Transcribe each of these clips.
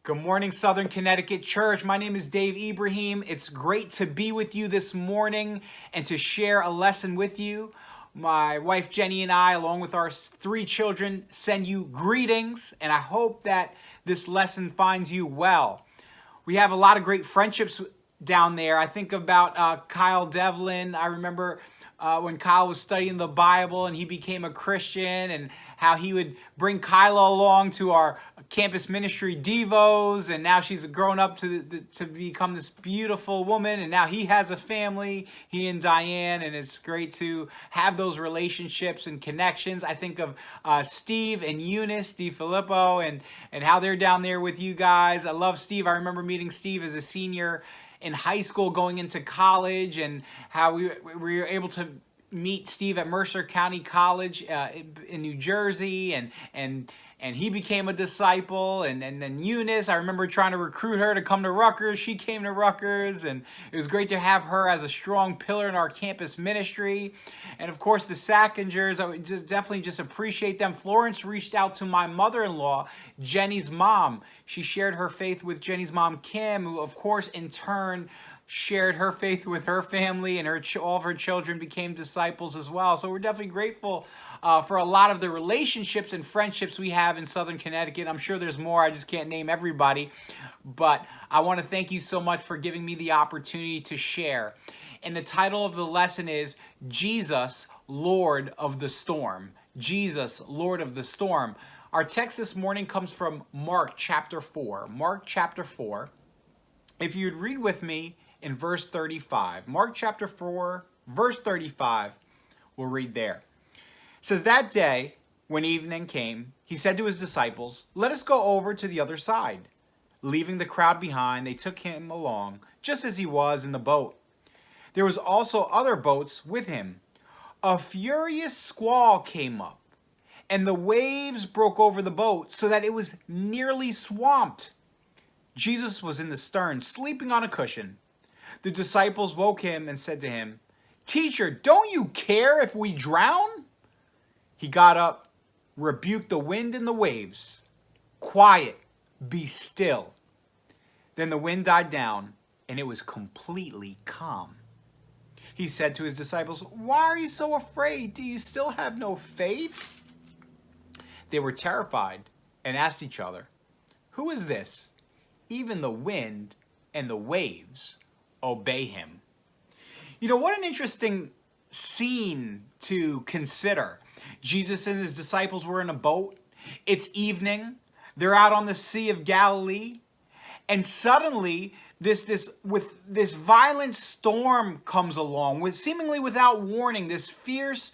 Good morning, Southern Connecticut Church. My name is Dave Ibrahim. It's great to be with you this morning and to share a lesson with you. My wife Jenny and I, along with our 3 children, send you greetings, and I hope that this lesson finds you well. We have a lot of great friendships down there. I think about Kyle Devlin. I remember when Kyle was studying the Bible and he became a Christian, and how he would bring Kyla along to our campus ministry devos, and now she's grown up to become this beautiful woman, and now he has a family, he and Diane, and it's great to have those relationships and connections. I think of Steve and Eunice DiFilippo and how they're down there with you guys. I love Steve. I remember meeting Steve as a senior in high school going into college, and how we were able to meet Steve at Mercer County College in New Jersey, and he became a disciple, and then Eunice, I remember trying to recruit her to come to Rutgers. She came to Rutgers, and it was great to have her as a strong pillar in our campus ministry. And of course, the Sackingers, I would definitely appreciate them. Florence reached out to my mother-in-law, Jenny's mom. She shared her faith with Jenny's mom, Kim, who of course in turn shared her faith with her family, and all of her children became disciples as well. So we're definitely grateful for a lot of the relationships and friendships we have in Southern Connecticut. I'm sure there's more. I just can't name everybody. But I want to thank you so much for giving me the opportunity to share. And the title of the lesson is Jesus, Lord of the Storm. Jesus, Lord of the Storm. Our text this morning comes from Mark chapter 4. Mark chapter 4. If you'd read with me in verse 35. Mark chapter 4, verse 35, we'll read there. It says, that day, when evening came, he said to his disciples, let us go over to the other side. Leaving the crowd behind, they took him along, just as he was in the boat. There was also other boats with him. A furious squall came up, and the waves broke over the boat so that it was nearly swamped. Jesus was in the stern, sleeping on a cushion. The disciples woke him and said to him, Teacher, don't you care if we drown? He got up, rebuked the wind and the waves. Quiet, be still. Then the wind died down, and it was completely calm. He said to his disciples, Why are you so afraid? Do you still have no faith? They were terrified and asked each other, Who is this? Even the wind and the waves obey him. You know, what an interesting scene to consider. Jesus and his disciples were in a boat. It's evening. They're out on the Sea of Galilee. And suddenly, this violent storm comes along, seemingly without warning. This fierce,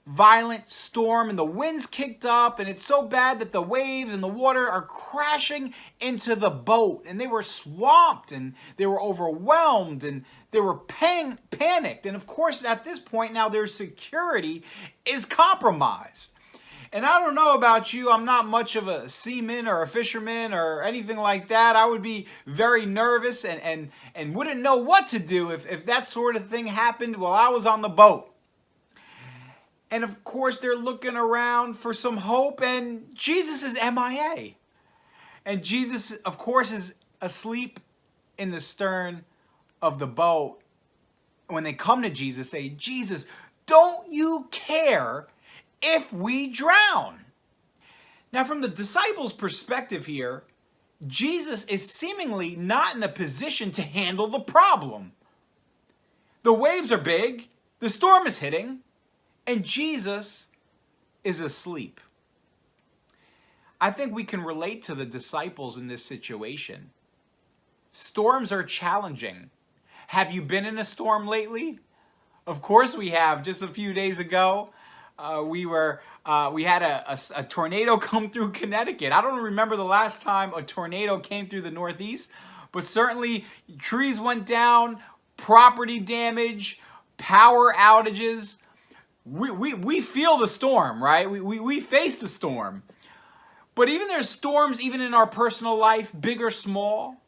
violent storm, and the wind's kicked up, and it's so bad that the waves and the water are crashing into the boat, and they were swamped, and they were overwhelmed, and they were panicked. And of course, at this point now, their security is compromised. And I don't know about you, I'm not much of a seaman or a fisherman or anything like that. I would be very nervous and wouldn't know what to do if that sort of thing happened while I was on the boat. And of course, they're looking around for some hope, and Jesus is MIA. And Jesus, of course, is asleep in the stern of the boat. When they come to Jesus, say, Jesus, don't you care if we drown? Now, from the disciples' perspective here, Jesus is seemingly not in a position to handle the problem. The waves are big, the storm is hitting, and Jesus is asleep. I think we can relate to the disciples in this situation. Storms are challenging. Have you been in a storm lately? Of course we have. Just a few days ago, we had a tornado come through Connecticut. I don't remember the last time a tornado came through the Northeast, but certainly trees went down, property damage, power outages. We feel the storm, right? We face the storm. But even there's storms even in our personal life, big or small,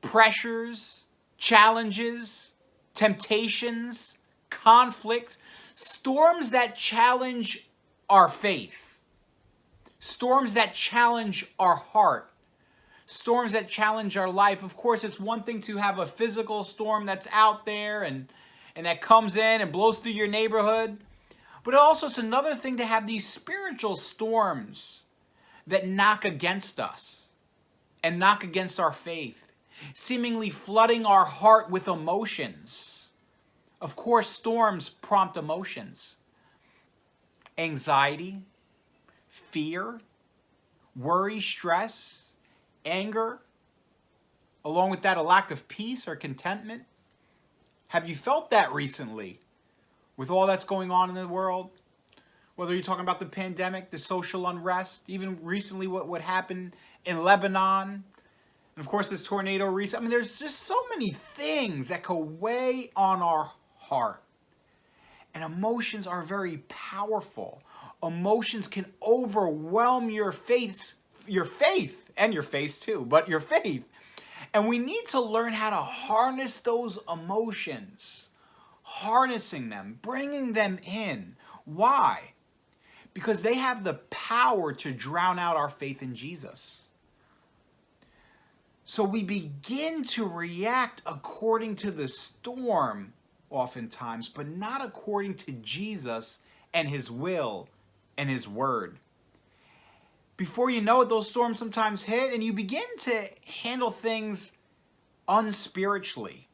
pressures, challenges, temptations, conflict, storms that challenge our faith, storms that challenge our heart, storms that challenge our life. Of course, it's one thing to have a physical storm that's out there and that comes in and blows through your neighborhood. But also it's another thing to have these spiritual storms that knock against us and knock against our faith, seemingly flooding our heart with emotions. Of course, storms prompt emotions. Anxiety, fear, worry, stress, anger, along with that, a lack of peace or contentment. Have you felt that recently with all that's going on in the world? Whether you're talking about the pandemic, the social unrest, even recently what happened in Lebanon, and of course this tornado recently. I mean, there's just so many things that can weigh on our heart. And emotions are very powerful. Emotions can overwhelm your faith, and your face too, but your faith. And we need to learn how to harness those emotions, harnessing them, bringing them in. Why? Because they have the power to drown out our faith in Jesus. So we begin to react according to the storm oftentimes, but not according to Jesus and his will and his word. Before you know it, those storms sometimes hit and you begin to handle things unspiritually.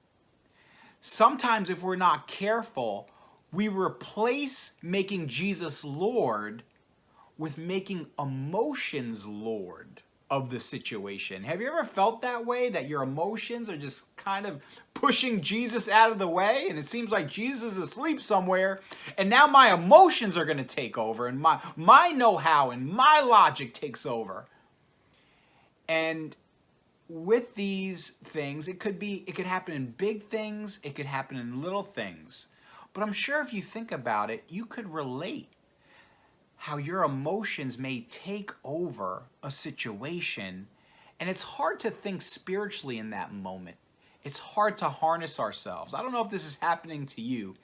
Sometimes if we're not careful, we replace making Jesus Lord with making emotions Lord of the situation. Have you ever felt that way, that your emotions are just kind of pushing Jesus out of the way, and it seems like Jesus is asleep somewhere, and now my emotions are going to take over, and my know-how and my logic takes over? And with these things, it could happen in big things, it could happen in little things. But I'm sure if you think about it, you could relate how your emotions may take over a situation, and it's hard to think spiritually in that moment. It's hard to harness ourselves. I don't know if this is happening to you,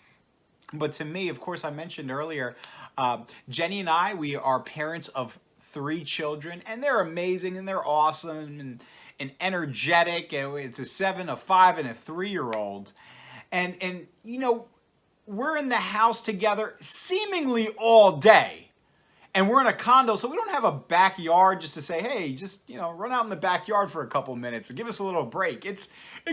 but to me, of course, I mentioned earlier, Jenny and I, we are parents of 3 children, and they're amazing, and they're awesome, and energetic. It's a 7, a 5, and a 3-year-old. And you know, we're in the house together seemingly all day. And we're in a condo, so we don't have a backyard just to say, hey, just, run out in the backyard for a couple minutes and give us a little break. It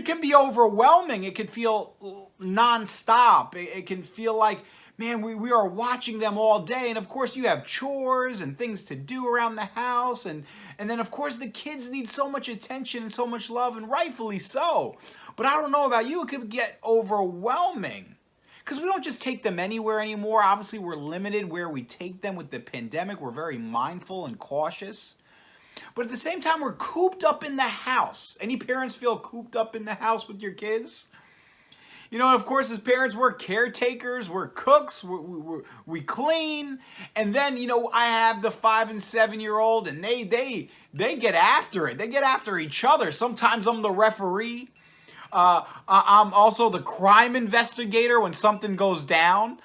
can be overwhelming. It can feel nonstop. It can feel like, man, we are watching them all day. And of course, you have chores and things to do around the house. And then, of course, the kids need so much attention and so much love, and rightfully so. But I don't know about you, it could get overwhelming. Because we don't just take them anywhere anymore. Obviously, we're limited where we take them with the pandemic. We're very mindful and cautious. But at the same time, we're cooped up in the house. Any parents feel cooped up in the house with your kids? Of course, as parents, we're caretakers, we're cooks, we clean. And then, I have the 5 and 7-year-old, and they get after it. They get after each other. Sometimes I'm the referee. I'm also the crime investigator when something goes down.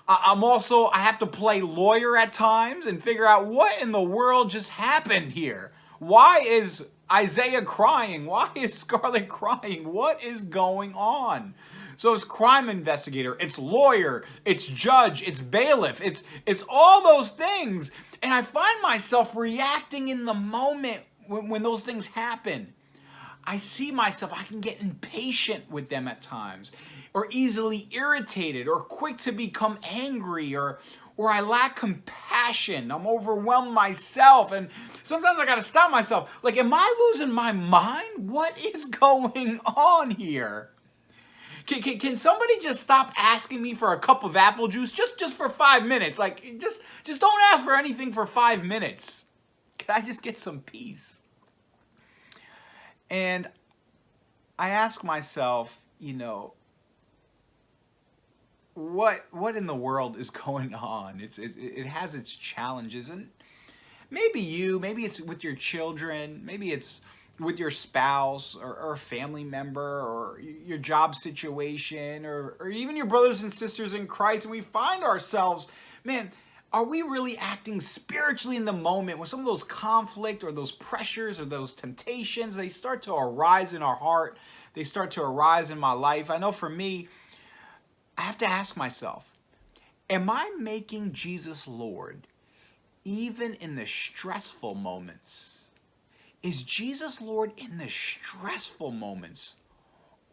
I have to play lawyer at times and figure out what in the world just happened here. Why is Isaiah crying? Why is Scarlett crying? What is going on? So it's crime investigator, it's lawyer, it's judge, it's bailiff, it's all those things. And I find myself reacting in the moment when those things happen. I see myself, I can get impatient with them at times, or easily irritated, or quick to become angry, or I lack compassion. I'm overwhelmed myself, and sometimes I gotta stop myself. Like, am I losing my mind? What is going on here? Can somebody just stop asking me for a cup of apple juice just for 5 minutes? Like, just don't ask for anything for 5 minutes. Can I just get some peace? And I ask myself, what in the world is going on? It has its challenges, and maybe it's with your children, maybe it's with your spouse or a family member, or your job situation, or even your brothers and sisters in Christ, and we find ourselves, man, Are we really acting spiritually in the moment when some of those conflict or those pressures or those temptations, they start to arise in our heart, they start to arise in my life? I know for me, I have to ask myself, am I making Jesus Lord even in the stressful moments? Is Jesus Lord in the stressful moments?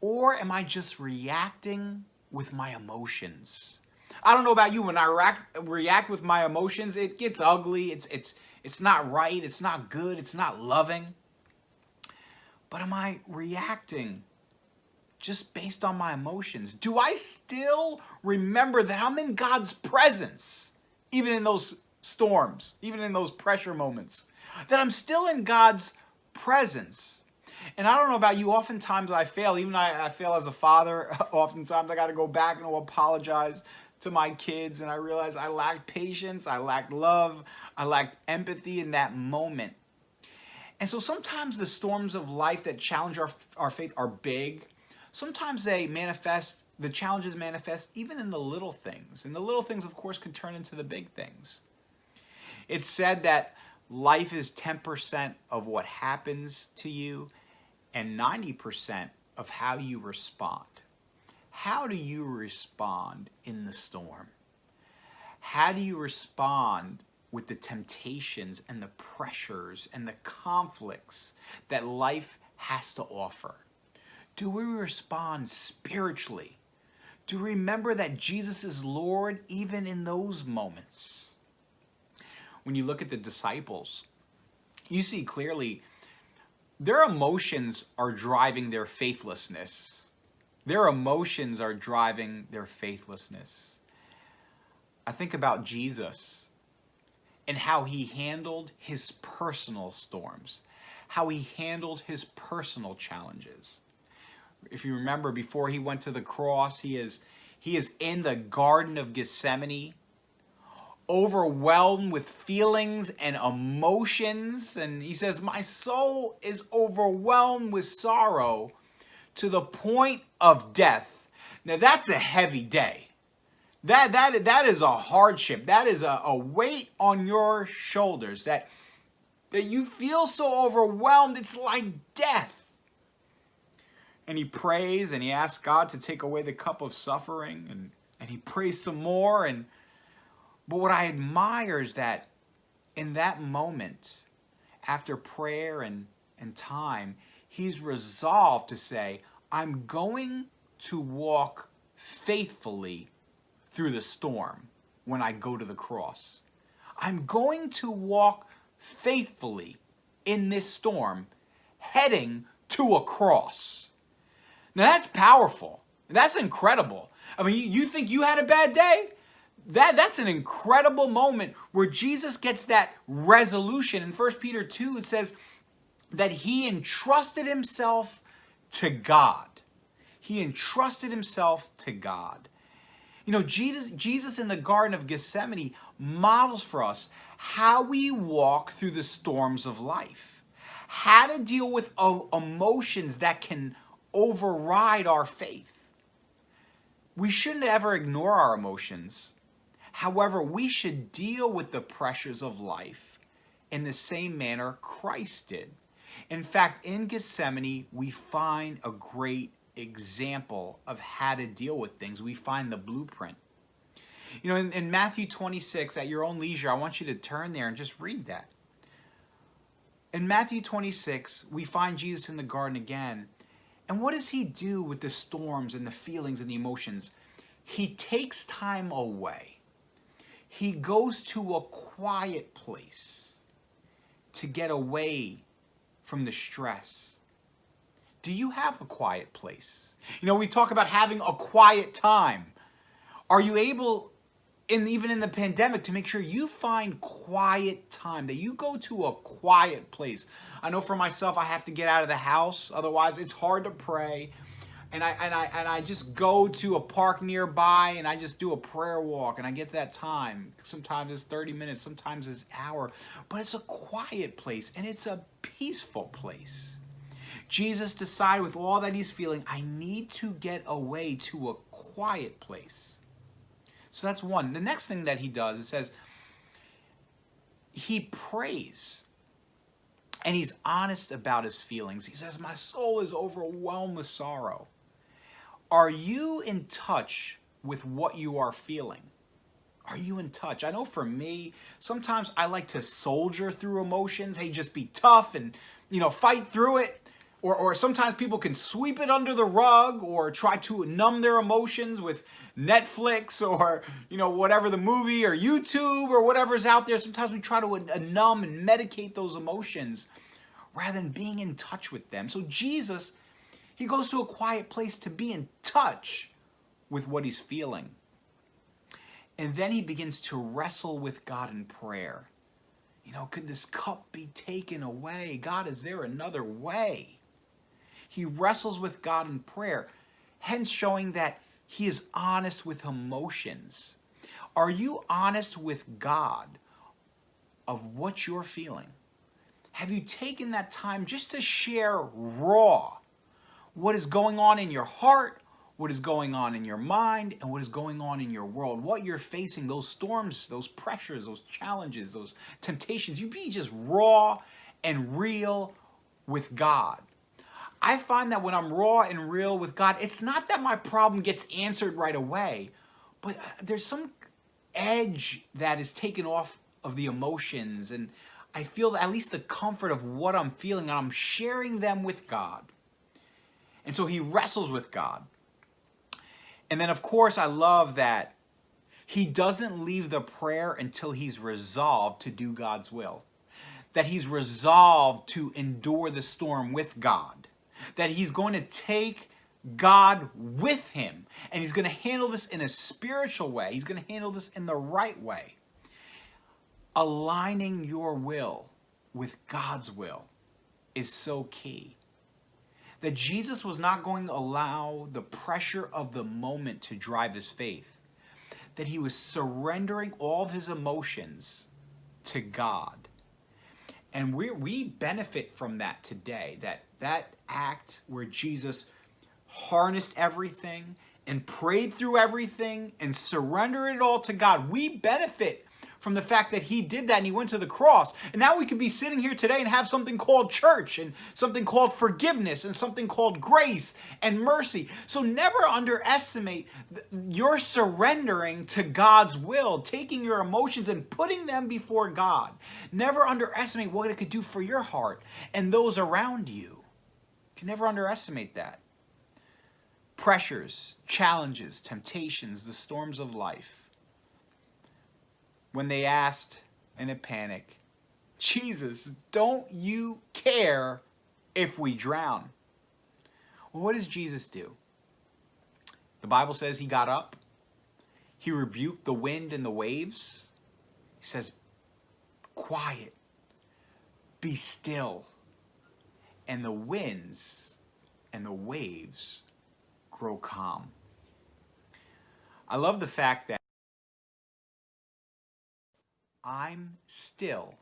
Or am I just reacting with my emotions? I don't know about you, when I react with my emotions, it gets ugly, it's not right, it's not good, it's not loving. But am I reacting just based on my emotions? Do I still remember that I'm in God's presence, even in those storms, even in those pressure moments? That I'm still in God's presence. And I don't know about you, oftentimes I fail. Even I fail as a father. Oftentimes I got to go back and apologize to my kids, and I realize I lacked patience, I lacked love, I lacked empathy in that moment. And so sometimes the storms of life that challenge our faith are big. Sometimes the challenges manifest even in the little things. And the little things, of course, can turn into the big things. It's said that life is 10% of what happens to you and 90% of how you respond. How do you respond in the storm? How do you respond with the temptations and the pressures and the conflicts that life has to offer? Do we respond spiritually? Do we remember that Jesus is Lord even in those moments? When you look at the disciples, you see clearly their emotions are driving their faithlessness. Their emotions are driving their faithlessness. I think about Jesus and how he handled his personal storms, how he handled his personal challenges. If you remember, before he went to the cross, he is in the Garden of Gethsemane, overwhelmed with feelings and emotions. And he says, my soul is overwhelmed with sorrow to the point of death. Now that's a heavy day. That is a hardship. That is a weight on your shoulders that you feel so overwhelmed, it's like death. And he prays and he asks God to take away the cup of suffering, and he prays some more. But what I admire is that in that moment, after prayer and time, he's resolved to say, I'm going to walk faithfully through the storm when I go to the cross. I'm going to walk faithfully in this storm, heading to a cross. Now that's powerful. That's incredible. I mean, you think you had a bad day? That's an incredible moment where Jesus gets that resolution. In 1 Peter 2, it says that he entrusted himself to God. He entrusted himself to God. You know, Jesus in the Garden of Gethsemane models for us how we walk through the storms of life, how to deal with emotions that can override our faith. We shouldn't ever ignore our emotions. However, we should deal with the pressures of life in the same manner Christ did. In fact, in Gethsemane, we find a great example of how to deal with things. We find the blueprint. You know, in Matthew 26, at your own leisure, I want you to turn there and just read that. In Matthew 26, we find Jesus in the garden again. And what does he do with the storms and the feelings and the emotions? He takes time away. He goes to a quiet place to get away from the stress. Do you have a quiet place? You know, we talk about having a quiet time. Are you able, even in the pandemic, to make sure you find quiet time, that you go to a quiet place? I know for myself, I have to get out of the house. Otherwise, it's hard to pray. And I just go to a park nearby and I just do a prayer walk and I get that time. Sometimes it's 30 minutes, sometimes it's an hour. But it's a quiet place and it's a peaceful place. Jesus decided with all that he's feeling, I need to get away to a quiet place. So that's one. The next thing that he does, it says he prays and he's honest about his feelings. He says, my soul is overwhelmed with sorrow. Are you in touch with what you are feeling? Are you in touch? I know for me, sometimes I like to soldier through emotions. Hey, just be tough and, fight through it. Or sometimes people can sweep it under the rug or try to numb their emotions with Netflix or, whatever the movie or YouTube or whatever's out there. Sometimes we try to numb and medicate those emotions rather than being in touch with them. So Jesus, he goes to a quiet place to be in touch with what he's feeling. And then he begins to wrestle with God in prayer. Could this cup be taken away? God, is there another way? He wrestles with God in prayer, hence showing that he is honest with emotions. Are you honest with God of what you're feeling? Have you taken that time just to share raw what is going on in your heart, what is going on in your mind, and what is going on in your world, what you're facing, those storms, those pressures, those challenges, those temptations? You be just raw and real with God. I find that when I'm raw and real with God, it's not that my problem gets answered right away, but there's some edge that is taken off of the emotions, and I feel at least the comfort of what I'm feeling, and I'm sharing them with God. And so he wrestles with God. And then, of course, I love that he doesn't leave the prayer until he's resolved to do God's will. That he's resolved to endure the storm with God. That he's going to take God with him. And he's going to handle this in a spiritual way. He's going to handle this in the right way. Aligning your will with God's will is so key. That Jesus was not going to allow the pressure of the moment to drive his faith. That he was surrendering all of his emotions to God. And we benefit from that today. That act where Jesus harnessed everything and prayed through everything and surrendered it all to God. We benefit from the fact that he did that and he went to the cross. And now we can be sitting here today and have something called church and something called forgiveness and something called grace and mercy. So never underestimate your surrendering to God's will, taking your emotions and putting them before God. Never underestimate what it could do for your heart and those around you. You can never underestimate that. Pressures, challenges, temptations, the storms of life. When they asked in a panic, Jesus, don't you care if we drown? Well, what does Jesus do? The Bible says he got up. He rebuked the wind and the waves. He says, quiet, be still. And the winds and the waves grow calm. I love the fact that I'm still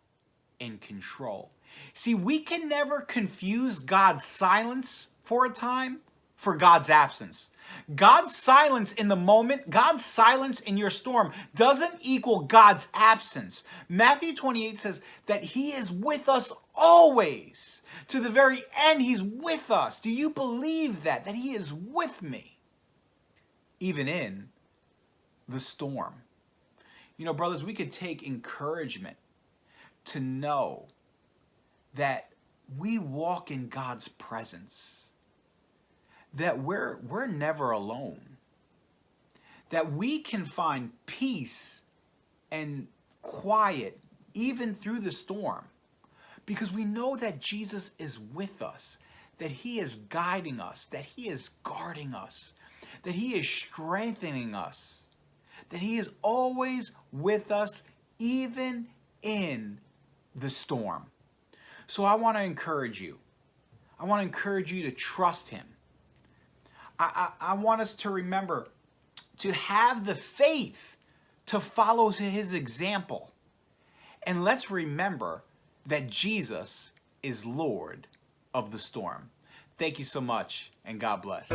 in control. See, we can never confuse God's silence for a time for God's absence. God's silence in the moment, God's silence in your storm doesn't equal God's absence. Matthew 28 says that he is with us always. To the very end, he's with us. Do you believe that? That he is with me, even in the storm? Brothers, we could take encouragement to know that we walk in God's presence, that we're never alone, that we can find peace and quiet even through the storm, because we know that Jesus is with us, that he is guiding us, that he is guarding us, that he is strengthening us, that he is always with us, even in the storm. So I want to encourage you. I want to encourage you to trust him. I want us to remember to have the faith to follow his example. And let's remember that Jesus is Lord of the storm. Thank you so much, and God bless.